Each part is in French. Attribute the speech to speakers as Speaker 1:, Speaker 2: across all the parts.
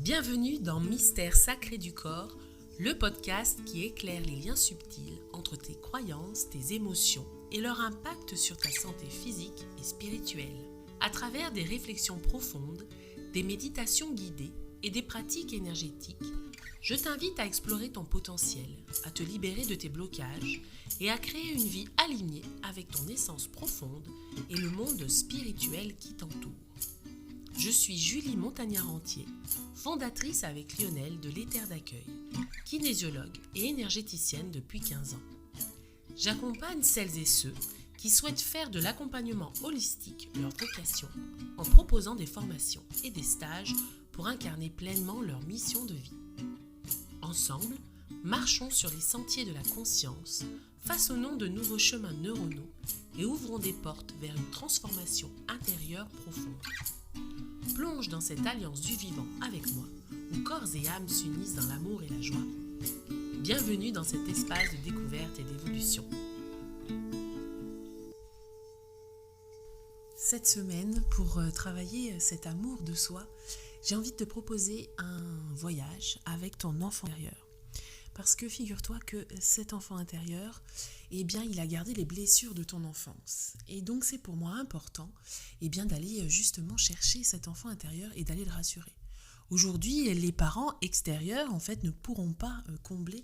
Speaker 1: Bienvenue dans Mystère sacré du corps, le podcast qui éclaire les liens subtils entre tes croyances, tes émotions et leur impact sur ta santé physique et spirituelle. À travers des réflexions profondes, des méditations guidées et des pratiques énergétiques, je t'invite à explorer ton potentiel, à te libérer de tes blocages et à créer une vie alignée avec ton essence profonde et le monde spirituel qui t'entoure. Je suis Julie Montagnard-Rentier, fondatrice avec Lionel de l'Éther d'accueil, kinésiologue et énergéticienne depuis 15 ans. J'accompagne celles et ceux qui souhaitent faire de l'accompagnement holistique leur vocation en proposant des formations et des stages pour incarner pleinement leur mission de vie. Ensemble, marchons sur les sentiers de la conscience, façonnons de nouveaux chemins neuronaux et ouvrons des portes vers une transformation intérieure profonde. Plonge dans cette alliance du vivant avec moi, où corps et âme s'unissent dans l'amour et la joie. Bienvenue dans cet espace de découverte et d'évolution. Cette semaine, pour travailler cet amour de soi, j'ai envie de te proposer un voyage avec ton enfant intérieur. Parce que figure-toi que cet enfant intérieur, il a gardé les blessures de ton enfance. Et donc c'est pour moi important d'aller justement chercher cet enfant intérieur et d'aller le rassurer. Aujourd'hui, les parents extérieurs ne pourront pas combler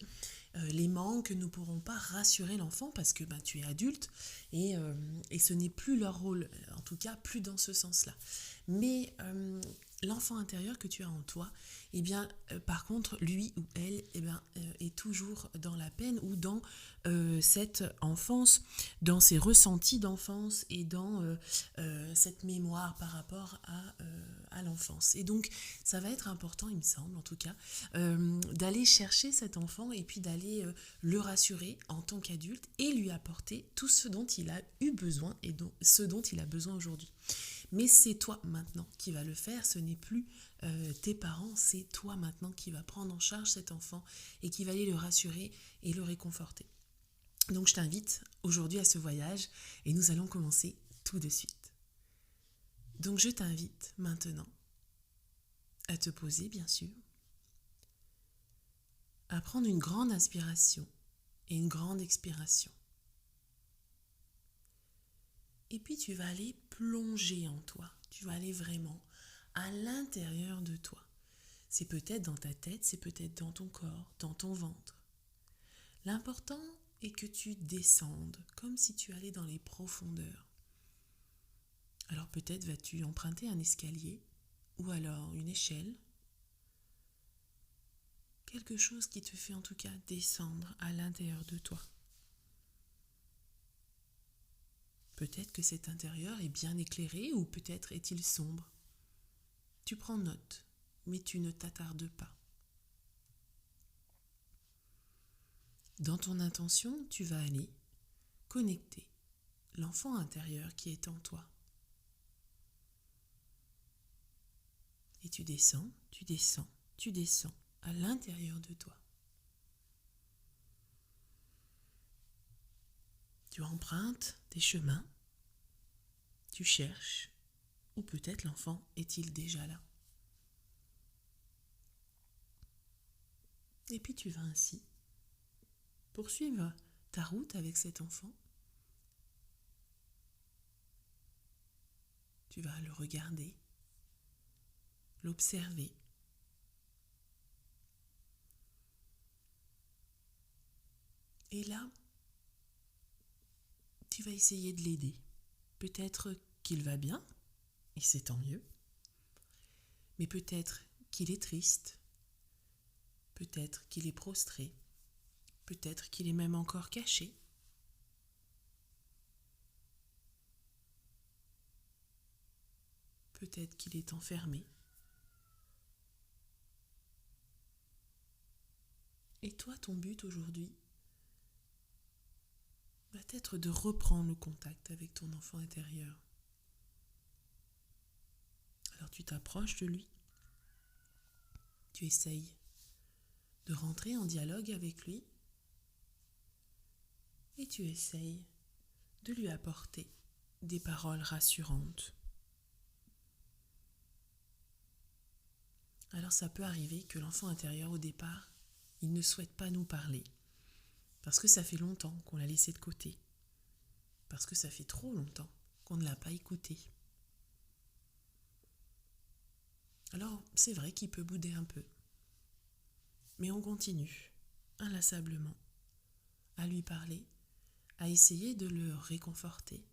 Speaker 1: les manques, ne pourront pas rassurer l'enfant parce que tu es adulte et ce n'est plus leur rôle, en tout cas plus dans ce sens-là. Mais l'enfant intérieur que tu as en toi, par contre, lui ou elle est toujours dans la peine ou dans cette enfance, dans ses ressentis d'enfance et dans cette mémoire par rapport à l'enfance. Et donc, ça va être important, il me semble en tout cas, d'aller chercher cet enfant et puis d'aller le rassurer en tant qu'adulte et lui apporter tout ce dont il a eu besoin et ce dont il a besoin aujourd'hui. Mais c'est toi maintenant qui vas le faire, ce n'est plus tes parents, c'est toi maintenant qui vas prendre en charge cet enfant et qui va aller le rassurer et le réconforter. Donc je t'invite aujourd'hui à ce voyage et nous allons commencer tout de suite. Donc je t'invite maintenant à te poser bien sûr, à prendre une grande inspiration et une grande expiration. Et puis tu vas aller plonger en toi, tu vas aller vraiment à l'intérieur de toi. C'est peut-être dans ta tête, c'est peut-être dans ton corps, dans ton ventre. L'important est que tu descendes, comme si tu allais dans les profondeurs. Alors peut-être vas-tu emprunter un escalier, ou alors une échelle. Quelque chose qui te fait en tout cas descendre à l'intérieur de toi. Peut-être que cet intérieur est bien éclairé ou peut-être est-il sombre. Tu prends note, mais tu ne t'attardes pas. Dans ton intention, tu vas aller connecter l'enfant intérieur qui est en toi. Et tu descends, tu descends, tu descends à l'intérieur de toi. Tu empruntes des chemins, tu cherches, ou peut-être l'enfant est-il déjà là. Et puis tu vas ainsi poursuivre ta route avec cet enfant. Tu vas le regarder, l'observer. Et là, tu vas essayer de l'aider. Peut-être qu'il va bien, et c'est tant mieux. Mais peut-être qu'il est triste. Peut-être qu'il est prostré. Peut-être qu'il est même encore caché. Peut-être qu'il est enfermé. Et toi, ton but aujourd'hui va être de reprendre le contact avec ton enfant intérieur. Alors tu t'approches de lui, tu essayes de rentrer en dialogue avec lui et tu essayes de lui apporter des paroles rassurantes. Alors ça peut arriver que l'enfant intérieur, au départ, il ne souhaite pas nous parler, parce que ça fait longtemps qu'on l'a laissé de côté, parce que ça fait trop longtemps qu'on ne l'a pas écouté. Alors c'est vrai qu'il peut bouder un peu, mais on continue, inlassablement, à lui parler, à essayer de le réconforter.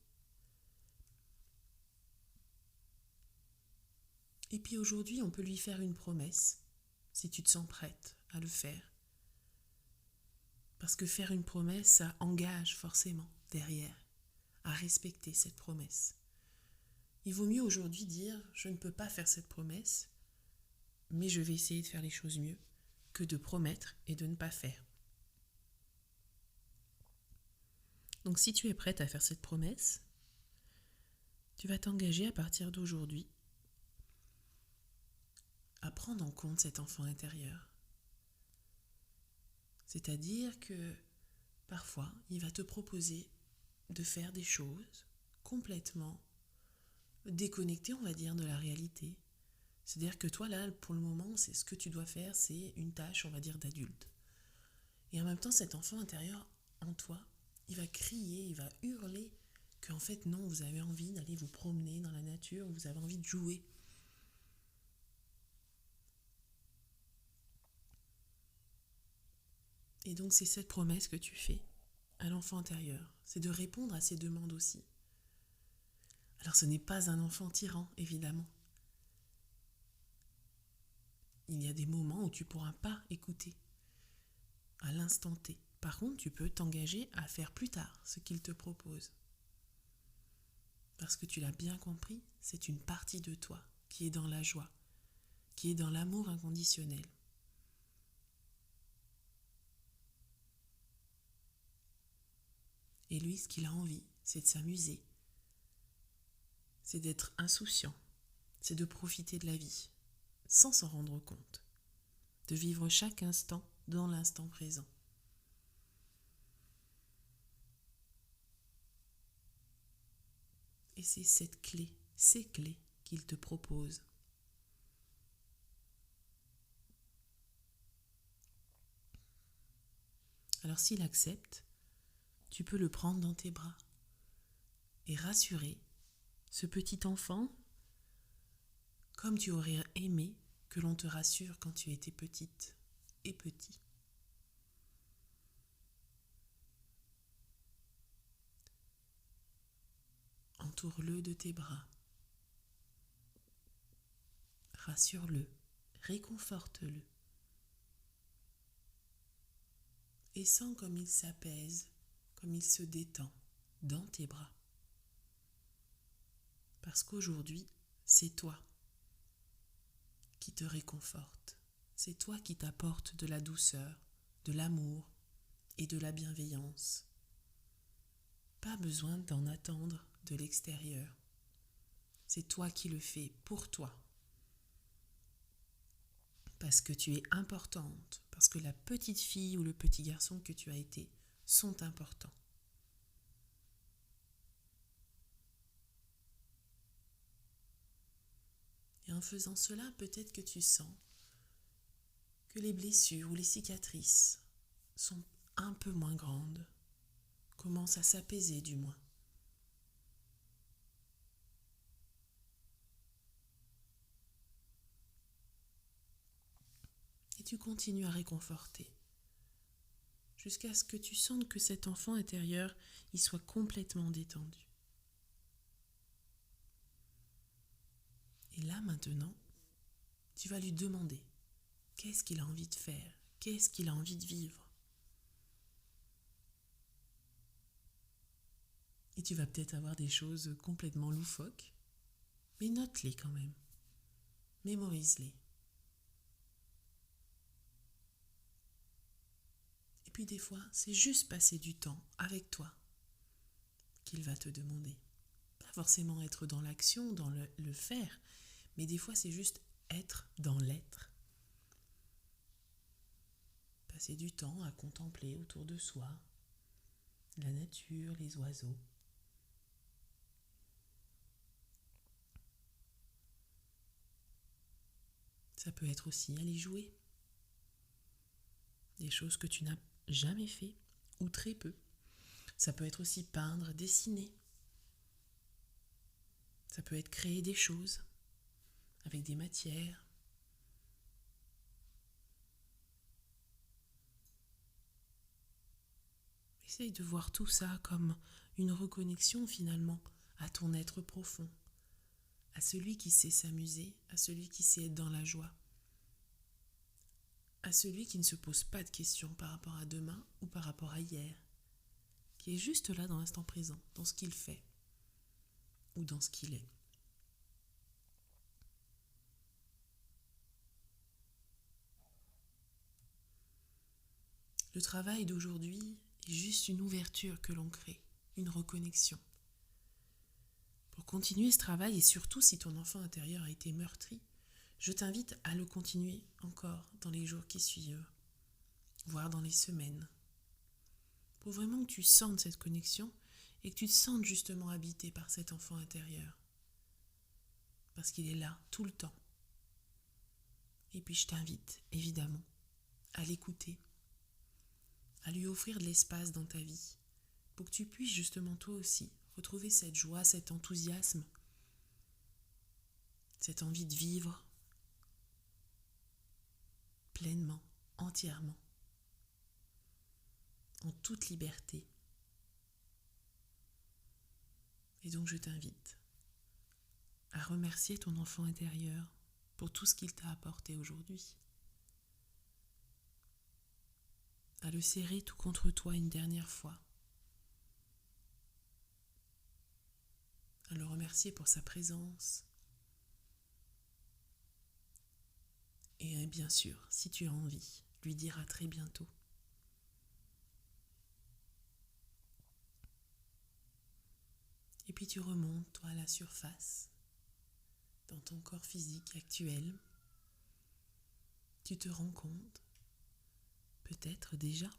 Speaker 1: Et puis aujourd'hui, on peut lui faire une promesse, si tu te sens prête à le faire. Parce que faire une promesse, ça engage forcément derrière à respecter cette promesse. Il vaut mieux aujourd'hui dire « je ne peux pas faire cette promesse, mais je vais essayer de faire les choses mieux » que de promettre et de ne pas faire. Donc si tu es prête à faire cette promesse, tu vas t'engager à partir d'aujourd'hui à prendre en compte cet enfant intérieur. C'est-à-dire que parfois, il va te proposer de faire des choses complètement déconnectées, on va dire, de la réalité. C'est-à-dire que toi, là, pour le moment, c'est ce que tu dois faire, c'est une tâche, on va dire, d'adulte. Et en même temps, cet enfant intérieur en toi, il va crier, il va hurler qu'en fait, non, vous avez envie d'aller vous promener dans la nature, vous avez envie de jouer. Et donc, c'est cette promesse que tu fais à l'enfant intérieur, c'est de répondre à ses demandes aussi. Alors, ce n'est pas un enfant tyran, évidemment. Il y a des moments où tu ne pourras pas écouter à l'instant T. Par contre, tu peux t'engager à faire plus tard ce qu'il te propose. Parce que tu l'as bien compris, c'est une partie de toi qui est dans la joie, qui est dans l'amour inconditionnel. Et lui, ce qu'il a envie, c'est de s'amuser, c'est d'être insouciant, c'est de profiter de la vie, sans s'en rendre compte, de vivre chaque instant dans l'instant présent. Et c'est cette clé, ces clés qu'il te propose. Alors s'il accepte, tu peux le prendre dans tes bras et rassurer ce petit enfant comme tu aurais aimé que l'on te rassure quand tu étais petite et petit. Entoure-le de tes bras. Rassure-le, réconforte-le. Et sens comme il s'apaise, comme il se détend dans tes bras. Parce qu'aujourd'hui, c'est toi qui te réconforte. C'est toi qui t'apporte de la douceur, de l'amour et de la bienveillance. Pas besoin d'en attendre de l'extérieur. C'est toi qui le fais pour toi. Parce que tu es importante, parce que la petite fille ou le petit garçon que tu as été sont importants. Et en faisant cela, peut-être que tu sens que les blessures ou les cicatrices sont un peu moins grandes, commencent à s'apaiser du moins. Et tu continues à réconforter jusqu'à ce que tu sentes que cet enfant intérieur il soit complètement détendu. Et là maintenant, tu vas lui demander qu'est-ce qu'il a envie de faire, qu'est-ce qu'il a envie de vivre. Et tu vas peut-être avoir des choses complètement loufoques, mais note-les quand même, mémorise-les. Et puis des fois, c'est juste passer du temps avec toi qu'il va te demander. Pas forcément être dans l'action, dans le faire, mais des fois c'est juste être dans l'être. Passer du temps à contempler autour de soi la nature, les oiseaux. Ça peut être aussi aller jouer. Des choses que tu n'as jamais fait ou très peu. Ça peut être aussi peindre, dessiner. Ça peut être créer des choses avec des matières. Essaye de voir tout ça comme une reconnexion finalement à ton être profond, à celui qui sait s'amuser, à celui qui sait être dans la joie, à celui qui ne se pose pas de questions par rapport à demain ou par rapport à hier, qui est juste là dans l'instant présent, dans ce qu'il fait ou dans ce qu'il est. Le travail d'aujourd'hui est juste une ouverture que l'on crée, une reconnexion. Pour continuer ce travail, et surtout si ton enfant intérieur a été meurtri, je t'invite à le continuer encore dans les jours qui suivent, voire dans les semaines, pour vraiment que tu sentes cette connexion et que tu te sentes justement habité par cet enfant intérieur, parce qu'il est là tout le temps. Et puis je t'invite évidemment à l'écouter, à lui offrir de l'espace dans ta vie, pour que tu puisses justement toi aussi retrouver cette joie, cet enthousiasme, cette envie de vivre pleinement, entièrement, en toute liberté. Et donc je t'invite à remercier ton enfant intérieur pour tout ce qu'il t'a apporté aujourd'hui, à le serrer tout contre toi une dernière fois, à le remercier pour sa présence. Et bien sûr, si tu as envie, lui dire à très bientôt. Et puis tu remontes, toi, à la surface, dans ton corps physique actuel. Tu te rends compte, peut-être déjà,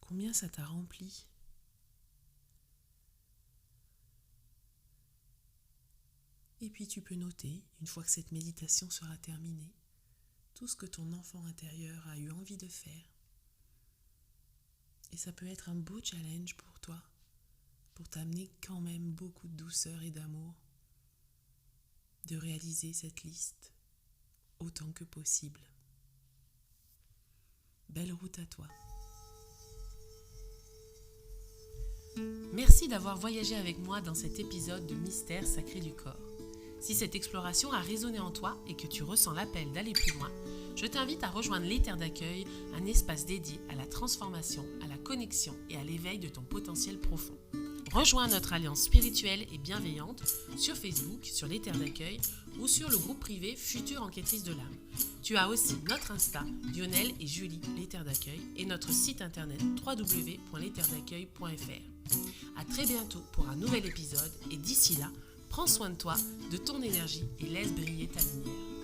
Speaker 1: combien ça t'a rempli. Et puis tu peux noter, une fois que cette méditation sera terminée, tout ce que ton enfant intérieur a eu envie de faire. Et ça peut être un beau challenge pour toi, pour t'amener quand même beaucoup de douceur et d'amour, de réaliser cette liste autant que possible. Belle route à toi. Merci d'avoir voyagé avec moi dans cet épisode de Mystère sacré du corps. Si cette exploration a résonné en toi et que tu ressens l'appel d'aller plus loin, je t'invite à rejoindre les terres d'accueil, un espace dédié à la transformation, à la connexion et à l'éveil de ton potentiel profond. Rejoins notre alliance spirituelle et bienveillante sur Facebook, sur les terres d'accueil ou sur le groupe privé Future Enquêtrice de l'âme. Tu as aussi notre Insta, Lionel et Julie, les terres d'accueil, et notre site internet www.lesterresdaccueil.fr. À très bientôt pour un nouvel épisode et d'ici là, prends soin de toi, de ton énergie et laisse briller ta lumière.